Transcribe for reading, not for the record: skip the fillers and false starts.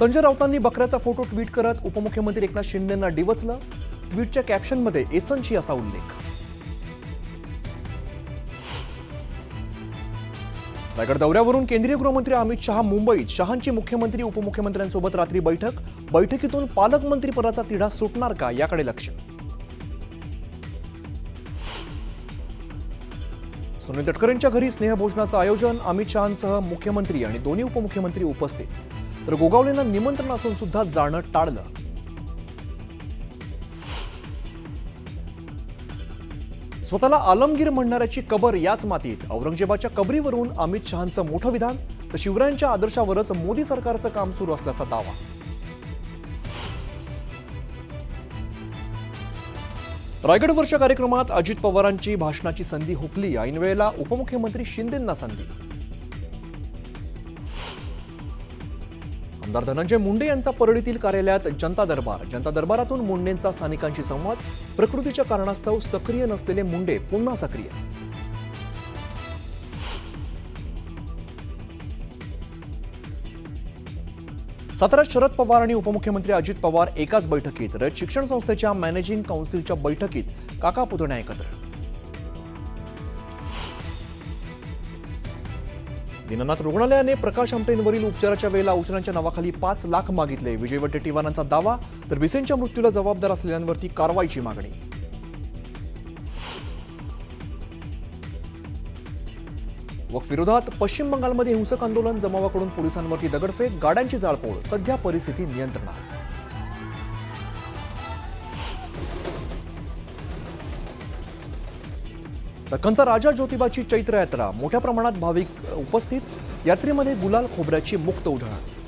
Sanjay राऊतांनी बकऱ्याचा photo tweet करत उपमुख्यमंत्री एकनाथ शिंदेंना डिवचलं। ट्विटच्या कॅप्शनमध्ये एसनची असा उल्लेख। रायगड दौऱ्यावरून केंद्रीय गृहमंत्री अमित शहा मुंबईत। शहांची मुख्यमंत्री उपमुख्यमंत्र्यांसोबत रात्री बैठकीतून पालकमंत्री पदाचा तिढा सुटणार का याकडे लक्ष। सुनील तटकरेंच्या घरी स्नेहभोजनाचं आयोजन। अमित शहांसह मुख्यमंत्री आणि दोन्ही उपमुख्यमंत्री उपस्थित, तर गोगावलेंना निमंत्रण असून सुद्धा जाणं टाळलं। स्वतःला आलमगीर म्हणणाऱ्याची कबर याच मातीत। औरंगजेबाच्या कबरीवरून अमित शहांचं मोठं विधान, तर शिवरायांच्या आदर्शावरच मोदी सरकारचं काम सुरू असल्याचा दावा। रायगडवरच्या कार्यक्रमात अजित पवारांची भाषणाची संधी हुकली। ऐनवेळेला उपमुख्यमंत्री शिंदेंना संधी। आमदार धनंजय मुंडे यांचा परळीतील कार्यालयात जनता दरबार। जनता दरबारातून मुंडेंचा स्थानिकांशी संवाद। प्रकृतीच्या कारणास्तव सक्रिय नसलेले मुंडे पुन्हा सक्रिय। साताऱ्यात शरद पवार आणि उपमुख्यमंत्री अजित पवार एकाच बैठकीत। रयत शिक्षण संस्थेच्या मॅनेजिंग काउन्सिलच्या बैठकीत काका पुतण्या एकत्र। दीनानाथ रुग्णालयाने प्रकाश आमटेंवरील उपचाराच्या वेळेला औषधांच्या नावाखाली 5 लाख मागितले। विजय वडेट्टीवारांचा दावा, तर भिसेंच्या मृत्यूला जबाबदार असलेल्यांवरती कारवाईची मागणी। वक्फ विरोधात पश्चिम बंगालमध्ये हिंसक आंदोलन। जमावाकडून पोलिसांवरती दगडफेक, गाड्यांची जाळपोळ। सध्या परिस्थिती नियंत्रणात। दक्खनचा राजा ज्योतिबाची चैत्र यात्रा। मोठ्या प्रमाणात भाविक उपस्थित। यात्रेमध्ये गुलाल खोबऱ्याची मुक्त उधळण।